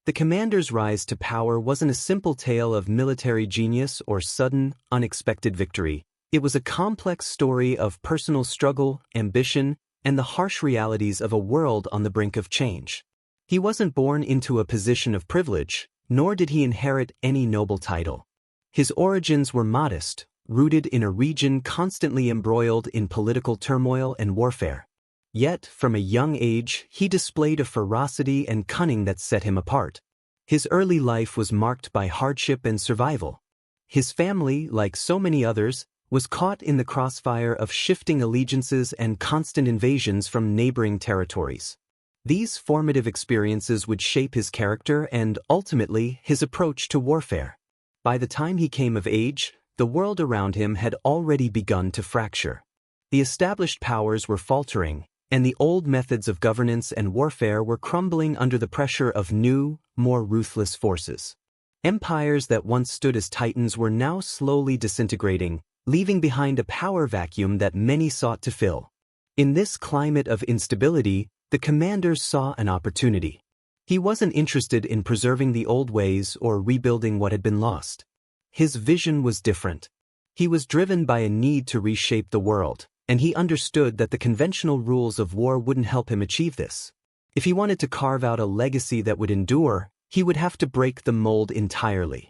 The commander's rise to power wasn't a simple tale of military genius or sudden, unexpected victory. It was a complex story of personal struggle, ambition, and the harsh realities of a world on the brink of change. He wasn't born into a position of privilege, nor did he inherit any noble title. His origins were modest, rooted in a region constantly embroiled in political turmoil and warfare. Yet, from a young age, he displayed a ferocity and cunning that set him apart. His early life was marked by hardship and survival. His family, like so many others, was caught in the crossfire of shifting allegiances and constant invasions from neighboring territories. These formative experiences would shape his character and, ultimately, his approach to warfare. By the time he came of age, the world around him had already begun to fracture. The established powers were faltering, and the old methods of governance and warfare were crumbling under the pressure of new, more ruthless forces. Empires that once stood as titans were now slowly disintegrating, leaving behind a power vacuum that many sought to fill. In this climate of instability, the commander saw an opportunity. He wasn't interested in preserving the old ways or rebuilding what had been lost. His vision was different. He was driven by a need to reshape the world, and he understood that the conventional rules of war wouldn't help him achieve this. If he wanted to carve out a legacy that would endure, he would have to break the mold entirely.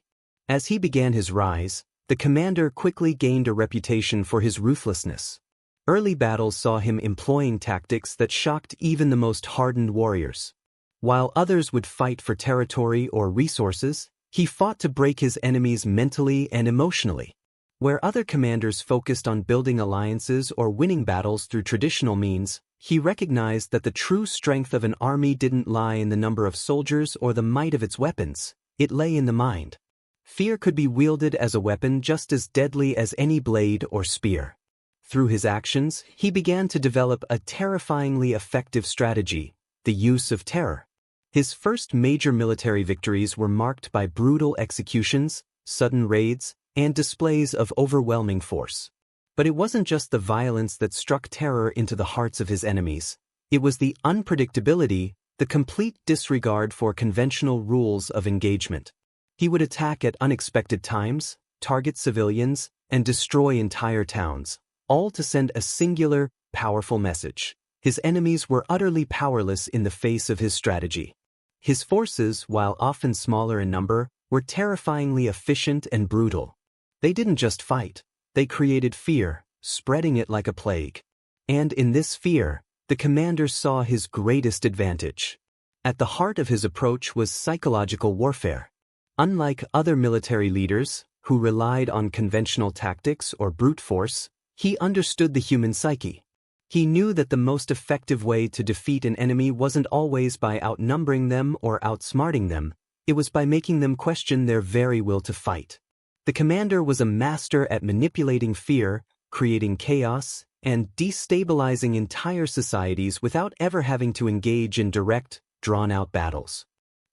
As he began his rise, the commander quickly gained a reputation for his ruthlessness. Early battles saw him employing tactics that shocked even the most hardened warriors. While others would fight for territory or resources, he fought to break his enemies mentally and emotionally. Where other commanders focused on building alliances or winning battles through traditional means, he recognized that the true strength of an army didn't lie in the number of soldiers or the might of its weapons, it lay in the mind. Fear could be wielded as a weapon just as deadly as any blade or spear. Through his actions, he began to develop a terrifyingly effective strategy, the use of terror. His first major military victories were marked by brutal executions, sudden raids, and displays of overwhelming force. But it wasn't just the violence that struck terror into the hearts of his enemies. It was the unpredictability, the complete disregard for conventional rules of engagement. He would attack at unexpected times, target civilians, and destroy entire towns, all to send a singular, powerful message. His enemies were utterly powerless in the face of his strategy. His forces, while often smaller in number, were terrifyingly efficient and brutal. They didn't just fight, they created fear, spreading it like a plague. And in this fear, the commander saw his greatest advantage. At the heart of his approach was psychological warfare. Unlike other military leaders, who relied on conventional tactics or brute force, he understood the human psyche. He knew that the most effective way to defeat an enemy wasn't always by outnumbering them or outsmarting them, it was by making them question their very will to fight. The commander was a master at manipulating fear, creating chaos, and destabilizing entire societies without ever having to engage in direct, drawn-out battles.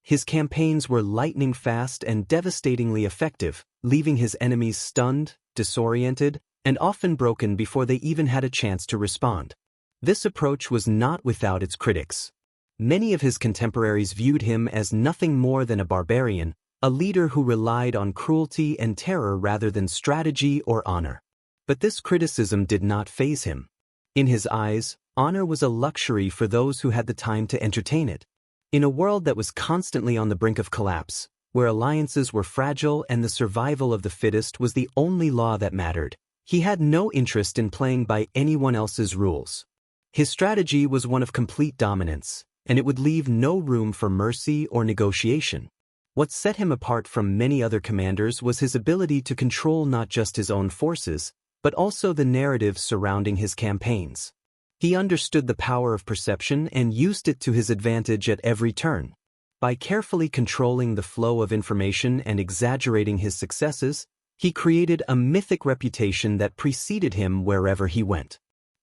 His campaigns were lightning-fast and devastatingly effective, leaving his enemies stunned, disoriented, and often broken before they even had a chance to respond. This approach was not without its critics. Many of his contemporaries viewed him as nothing more than a barbarian, a leader who relied on cruelty and terror rather than strategy or honor. But this criticism did not faze him. In his eyes, honor was a luxury for those who had the time to entertain it. In a world that was constantly on the brink of collapse, where alliances were fragile and the survival of the fittest was the only law that mattered, he had no interest in playing by anyone else's rules. His strategy was one of complete dominance, and it would leave no room for mercy or negotiation. What set him apart from many other commanders was his ability to control not just his own forces, but also the narrative surrounding his campaigns. He understood the power of perception and used it to his advantage at every turn. By carefully controlling the flow of information and exaggerating his successes, he created a mythic reputation that preceded him wherever he went.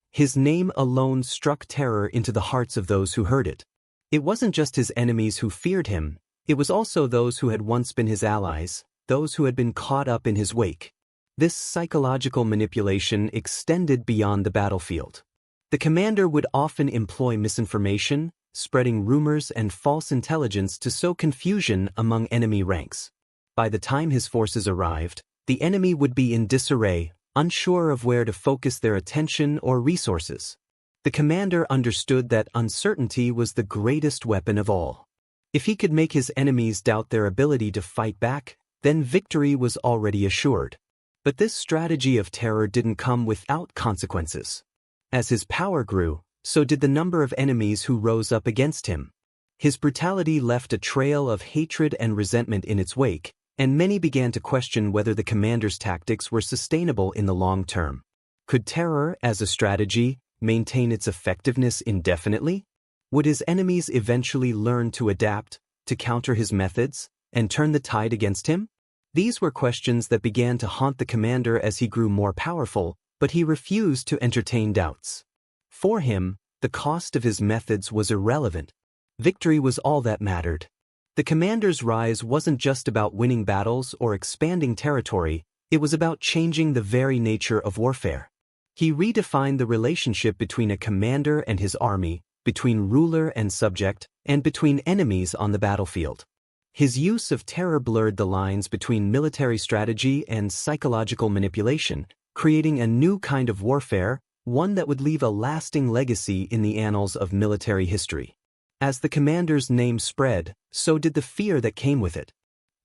His name alone struck terror into the hearts of those who heard it. It wasn't just his enemies who feared him, it was also those who had once been his allies, those who had been caught up in his wake. This psychological manipulation extended beyond the battlefield. The commander would often employ misinformation, spreading rumors and false intelligence to sow confusion among enemy ranks. By the time his forces arrived, the enemy would be in disarray, unsure of where to focus their attention or resources. The commander understood that uncertainty was the greatest weapon of all. If he could make his enemies doubt their ability to fight back, then victory was already assured. But this strategy of terror didn't come without consequences. As his power grew, so did the number of enemies who rose up against him. His brutality left a trail of hatred and resentment in its wake, and many began to question whether the commander's tactics were sustainable in the long term. Could terror, as a strategy, maintain its effectiveness indefinitely? Would his enemies eventually learn to adapt, to counter his methods, and turn the tide against him? These were questions that began to haunt the commander as he grew more powerful, but he refused to entertain doubts. For him, the cost of his methods was irrelevant. Victory was all that mattered. The commander's rise wasn't just about winning battles or expanding territory, it was about changing the very nature of warfare. He redefined the relationship between a commander and his army, between ruler and subject, and between enemies on the battlefield. His use of terror blurred the lines between military strategy and psychological manipulation, creating a new kind of warfare, one that would leave a lasting legacy in the annals of military history. As the commander's name spread, so did the fear that came with it.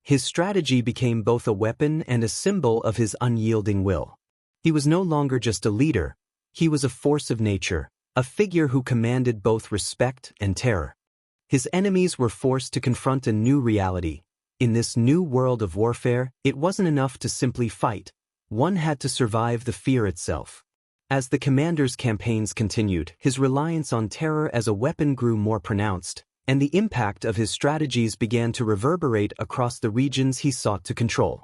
His strategy became both a weapon and a symbol of his unyielding will. He was no longer just a leader, he was a force of nature, a figure who commanded both respect and terror. His enemies were forced to confront a new reality. In this new world of warfare, it wasn't enough to simply fight. One had to survive the fear itself. As the commander's campaigns continued, his reliance on terror as a weapon grew more pronounced, and the impact of his strategies began to reverberate across the regions he sought to control.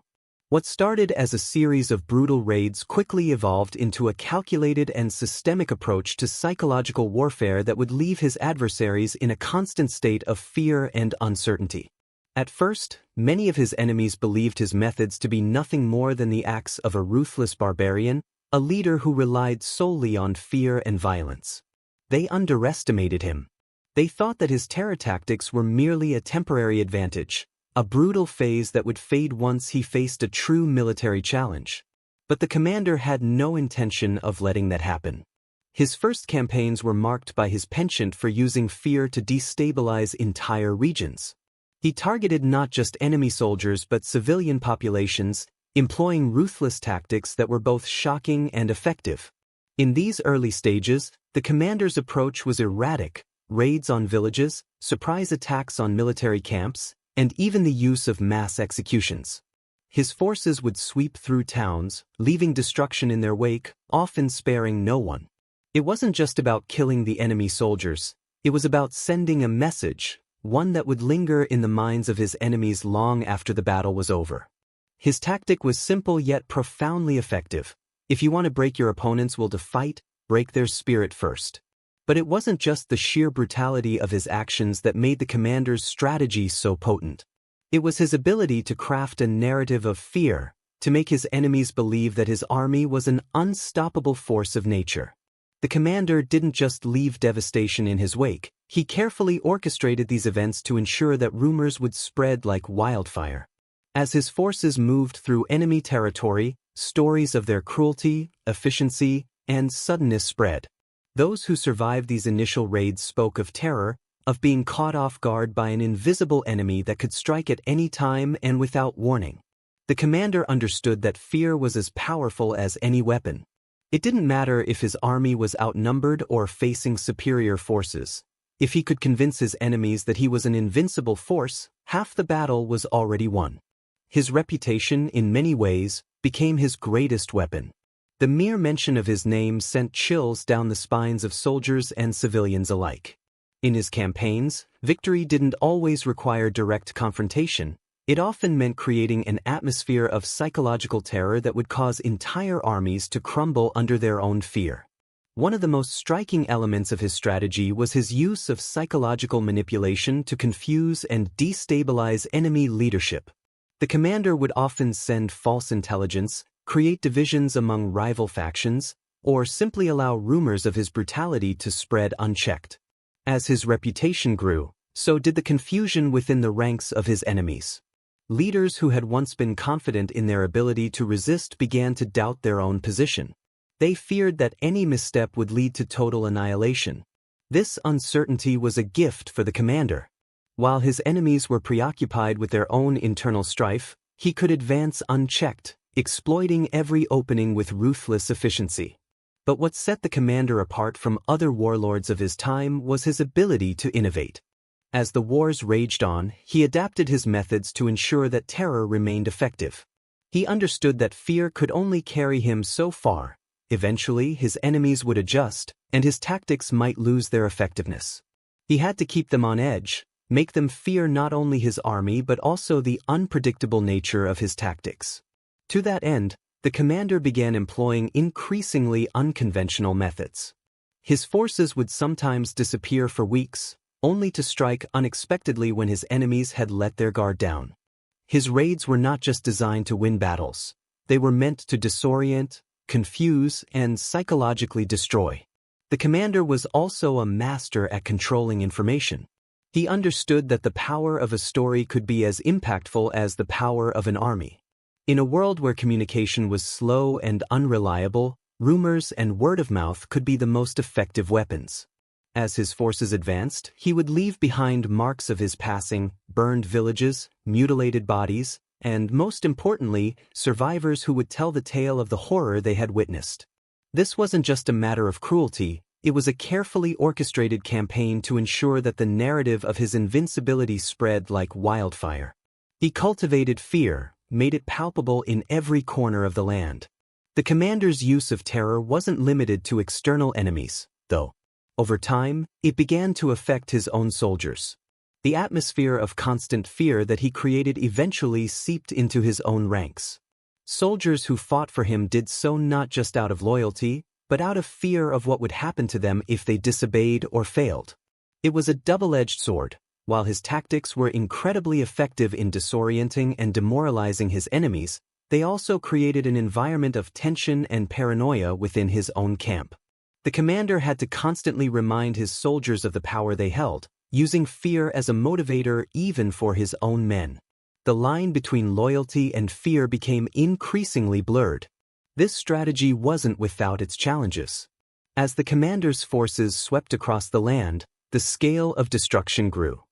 What started as a series of brutal raids quickly evolved into a calculated and systemic approach to psychological warfare that would leave his adversaries in a constant state of fear and uncertainty. At first, many of his enemies believed his methods to be nothing more than the acts of a ruthless barbarian, a leader who relied solely on fear and violence. They underestimated him. They thought that his terror tactics were merely a temporary advantage, a brutal phase that would fade once he faced a true military challenge. But the commander had no intention of letting that happen. His first campaigns were marked by his penchant for using fear to destabilize entire regions. He targeted not just enemy soldiers but civilian populations, employing ruthless tactics that were both shocking and effective. In these early stages, the commander's approach was erratic: raids on villages, surprise attacks on military camps, and even the use of mass executions. His forces would sweep through towns, leaving destruction in their wake, often sparing no one. It wasn't just about killing the enemy soldiers, it was about sending a message, one that would linger in the minds of his enemies long after the battle was over. His tactic was simple yet profoundly effective. If you want to break your opponent's will to fight, break their spirit first. But it wasn't just the sheer brutality of his actions that made the commander's strategy so potent. It was his ability to craft a narrative of fear, to make his enemies believe that his army was an unstoppable force of nature. The commander didn't just leave devastation in his wake, he carefully orchestrated these events to ensure that rumors would spread like wildfire. As his forces moved through enemy territory, stories of their cruelty, efficiency, and suddenness spread. Those who survived these initial raids spoke of terror, of being caught off guard by an invisible enemy that could strike at any time and without warning. The commander understood that fear was as powerful as any weapon. It didn't matter if his army was outnumbered or facing superior forces. If he could convince his enemies that he was an invincible force, half the battle was already won. His reputation, in many ways, became his greatest weapon. The mere mention of his name sent chills down the spines of soldiers and civilians alike. In his campaigns, victory didn't always require direct confrontation. It often meant creating an atmosphere of psychological terror that would cause entire armies to crumble under their own fear. One of the most striking elements of his strategy was his use of psychological manipulation to confuse and destabilize enemy leadership. The commander would often send false intelligence, create divisions among rival factions, or simply allow rumors of his brutality to spread unchecked. As his reputation grew, so did the confusion within the ranks of his enemies. Leaders who had once been confident in their ability to resist began to doubt their own position. They feared that any misstep would lead to total annihilation. This uncertainty was a gift for the commander. While his enemies were preoccupied with their own internal strife, he could advance unchecked, exploiting every opening with ruthless efficiency. But what set the commander apart from other warlords of his time was his ability to innovate. As the wars raged on, he adapted his methods to ensure that terror remained effective. He understood that fear could only carry him so far. Eventually, his enemies would adjust, and his tactics might lose their effectiveness. He had to keep them on edge, make them fear not only his army but also the unpredictable nature of his tactics. To that end, the commander began employing increasingly unconventional methods. His forces would sometimes disappear for weeks, only to strike unexpectedly when his enemies had let their guard down. His raids were not just designed to win battles. They were meant to disorient, confuse, and psychologically destroy. The commander was also a master at controlling information. He understood that the power of a story could be as impactful as the power of an army. In a world where communication was slow and unreliable, rumors and word of mouth could be the most effective weapons. As his forces advanced, he would leave behind marks of his passing, burned villages, mutilated bodies, and, most importantly, survivors who would tell the tale of the horror they had witnessed. This wasn't just a matter of cruelty, it was a carefully orchestrated campaign to ensure that the narrative of his invincibility spread like wildfire. He cultivated fear, made it palpable in every corner of the land. The commander's use of terror wasn't limited to external enemies, though. Over time, it began to affect his own soldiers. The atmosphere of constant fear that he created eventually seeped into his own ranks. Soldiers who fought for him did so not just out of loyalty, but out of fear of what would happen to them if they disobeyed or failed. It was a double-edged sword. While his tactics were incredibly effective in disorienting and demoralizing his enemies, they also created an environment of tension and paranoia within his own camp. The commander had to constantly remind his soldiers of the power they held, using fear as a motivator even for his own men. The line between loyalty and fear became increasingly blurred. This strategy wasn't without its challenges. As the commander's forces swept across the land, the scale of destruction grew.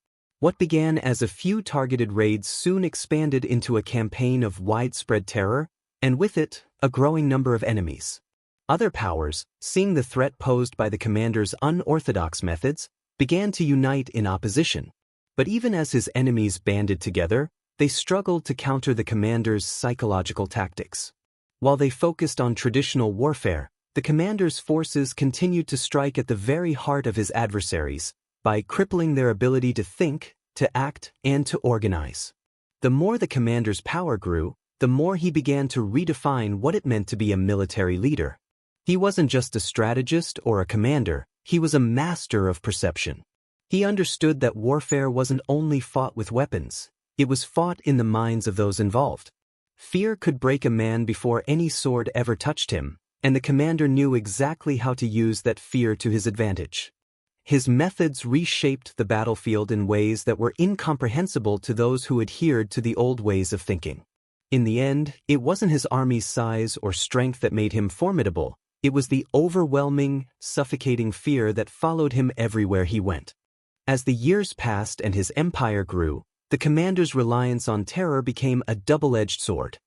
What began as a few targeted raids soon expanded into a campaign of widespread terror, and with it, a growing number of enemies. Other powers, seeing the threat posed by the commander's unorthodox methods, began to unite in opposition. But even as his enemies banded together, they struggled to counter the commander's psychological tactics. While they focused on traditional warfare, the commander's forces continued to strike at the very heart of his adversaries, by crippling their ability to think, to act, and to organize. The more the commander's power grew, the more he began to redefine what it meant to be a military leader. He wasn't just a strategist or a commander, he was a master of perception. He understood that warfare wasn't only fought with weapons, it was fought in the minds of those involved. Fear could break a man before any sword ever touched him, and the commander knew exactly how to use that fear to his advantage. His methods reshaped the battlefield in ways that were incomprehensible to those who adhered to the old ways of thinking. In the end, it wasn't his army's size or strength that made him formidable, it was the overwhelming, suffocating fear that followed him everywhere he went. As the years passed and his empire grew, the commander's reliance on terror became a double-edged sword.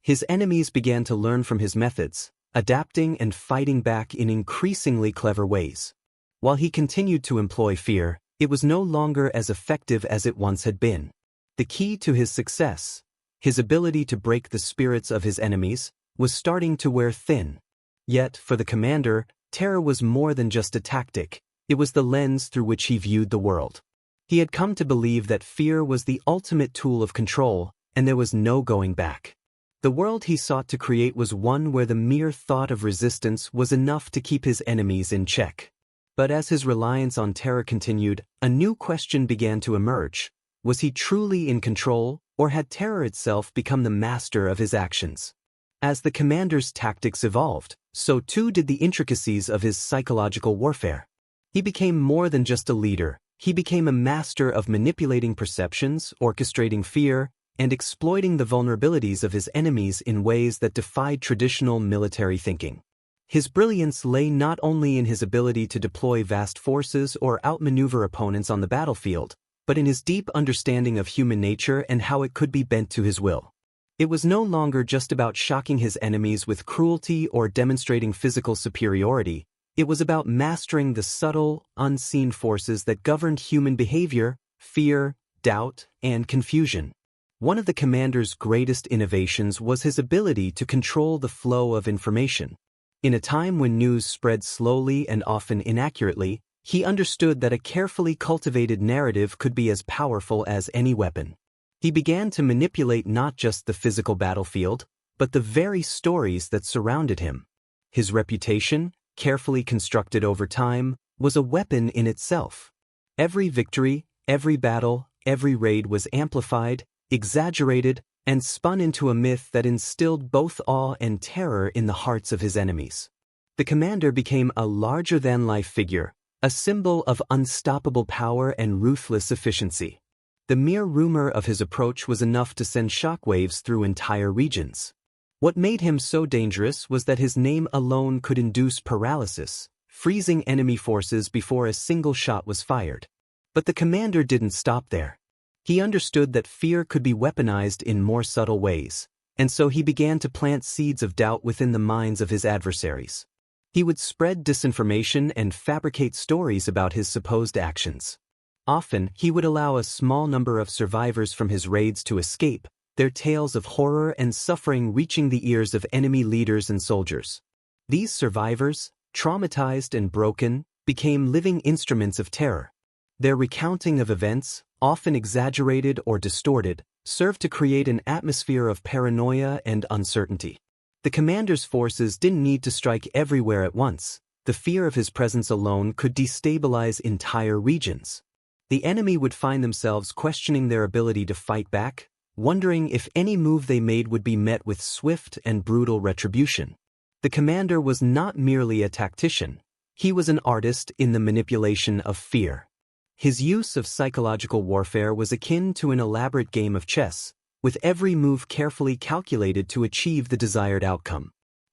His enemies began to learn from his methods, adapting and fighting back in increasingly clever ways. While he continued to employ fear, it was no longer as effective as it once had been. The key to his success, his ability to break the spirits of his enemies, was starting to wear thin. Yet, for the commander, terror was more than just a tactic, it was the lens through which he viewed the world. He had come to believe that fear was the ultimate tool of control, and there was no going back. The world he sought to create was one where the mere thought of resistance was enough to keep his enemies in check. But as his reliance on terror continued, a new question began to emerge. Was he truly in control, or had terror itself become the master of his actions? As the commander's tactics evolved, so too did the intricacies of his psychological warfare. He became more than just a leader. He became a master of manipulating perceptions, orchestrating fear, and exploiting the vulnerabilities of his enemies in ways that defied traditional military thinking. His brilliance lay not only in his ability to deploy vast forces or outmaneuver opponents on the battlefield, but in his deep understanding of human nature and how it could be bent to his will. It was no longer just about shocking his enemies with cruelty or demonstrating physical superiority. It was about mastering the subtle, unseen forces that governed human behavior, fear, doubt, and confusion. One of the commander's greatest innovations was his ability to control the flow of information. In a time when news spread slowly and often inaccurately, he understood that a carefully cultivated narrative could be as powerful as any weapon. He began to manipulate not just the physical battlefield, but the very stories that surrounded him. His reputation, carefully constructed over time, was a weapon in itself. Every victory, every battle, every raid was amplified, exaggerated, and spun into a myth that instilled both awe and terror in the hearts of his enemies. The commander became a larger-than-life figure, a symbol of unstoppable power and ruthless efficiency. The mere rumor of his approach was enough to send shockwaves through entire regions. What made him so dangerous was that his name alone could induce paralysis, freezing enemy forces before a single shot was fired. But the commander didn't stop there. He understood that fear could be weaponized in more subtle ways, and so he began to plant seeds of doubt within the minds of his adversaries. He would spread disinformation and fabricate stories about his supposed actions. Often, he would allow a small number of survivors from his raids to escape, their tales of horror and suffering reaching the ears of enemy leaders and soldiers. These survivors, traumatized and broken, became living instruments of terror. Their recounting of events, often exaggerated or distorted, served to create an atmosphere of paranoia and uncertainty. The commander's forces didn't need to strike everywhere at once. The fear of his presence alone could destabilize entire regions. The enemy would find themselves questioning their ability to fight back, wondering if any move they made would be met with swift and brutal retribution. The commander was not merely a tactician. He was an artist in the manipulation of fear. His use of psychological warfare was akin to an elaborate game of chess, with every move carefully calculated to achieve the desired outcome.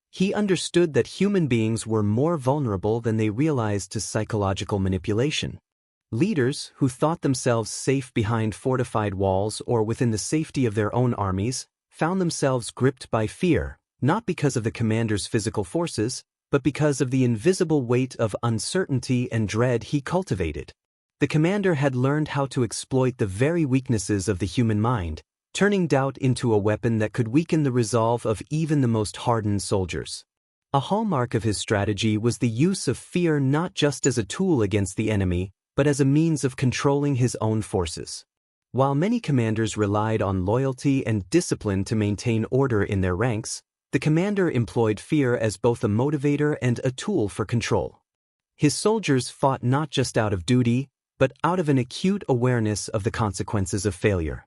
He understood that human beings were more vulnerable than they realized to psychological manipulation. Leaders who thought themselves safe behind fortified walls or within the safety of their own armies found themselves gripped by fear, not because of the commander's physical forces, but because of the invisible weight of uncertainty and dread he cultivated. The commander had learned how to exploit the very weaknesses of the human mind, turning doubt into a weapon that could weaken the resolve of even the most hardened soldiers. A hallmark of his strategy was the use of fear not just as a tool against the enemy, but as a means of controlling his own forces. While many commanders relied on loyalty and discipline to maintain order in their ranks, the commander employed fear as both a motivator and a tool for control. His soldiers fought not just out of duty, but out of an acute awareness of the consequences of failure.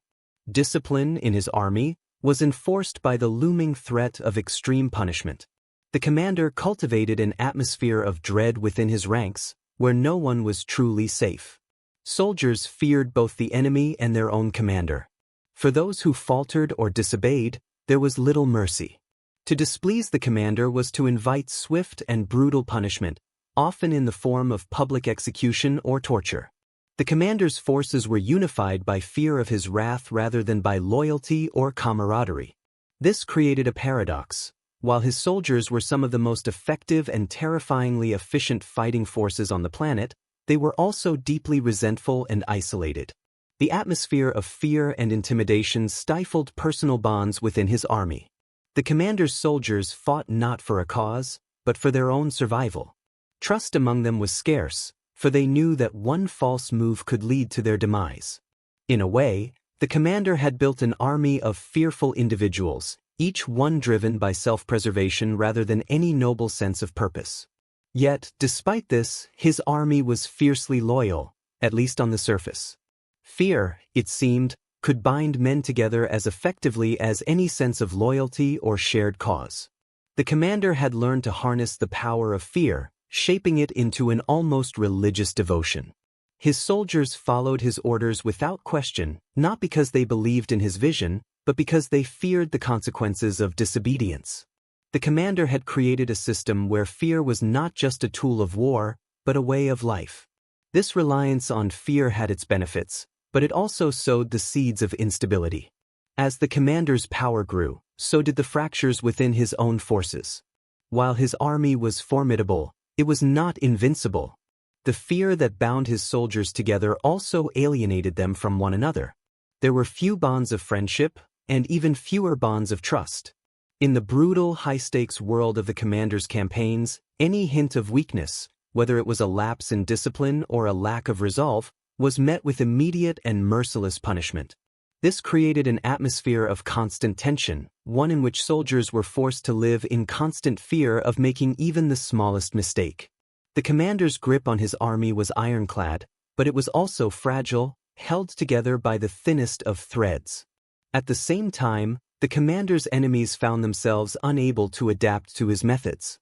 Discipline in his army was enforced by the looming threat of extreme punishment. The commander cultivated an atmosphere of dread within his ranks, where no one was truly safe. Soldiers feared both the enemy and their own commander. For those who faltered or disobeyed, there was little mercy. To displease the commander was to invite swift and brutal punishment, often in the form of public execution or torture. The commander's forces were unified by fear of his wrath rather than by loyalty or camaraderie. This created a paradox. While his soldiers were some of the most effective and terrifyingly efficient fighting forces on the planet, they were also deeply resentful and isolated. The atmosphere of fear and intimidation stifled personal bonds within his army. The commander's soldiers fought not for a cause, but for their own survival. Trust among them was scarce, for they knew that one false move could lead to their demise. In a way, the commander had built an army of fearful individuals, each one driven by self-preservation rather than any noble sense of purpose. Yet, despite this, his army was fiercely loyal, at least on the surface. Fear, it seemed, could bind men together as effectively as any sense of loyalty or shared cause. The commander had learned to harness the power of fear, shaping it into an almost religious devotion. His soldiers followed his orders without question, not because they believed in his vision, but because they feared the consequences of disobedience. The commander had created a system where fear was not just a tool of war, but a way of life. This reliance on fear had its benefits, but it also sowed the seeds of instability. As the commander's power grew, so did the fractures within his own forces. While his army was formidable, it was not invincible. The fear that bound his soldiers together also alienated them from one another. There were few bonds of friendship, and even fewer bonds of trust. In the brutal, high-stakes world of the commander's campaigns, any hint of weakness, whether it was a lapse in discipline or a lack of resolve, was met with immediate and merciless punishment. This created an atmosphere of constant tension, one in which soldiers were forced to live in constant fear of making even the smallest mistake. The commander's grip on his army was ironclad, but it was also fragile, held together by the thinnest of threads. At the same time, the commander's enemies found themselves unable to adapt to his methods.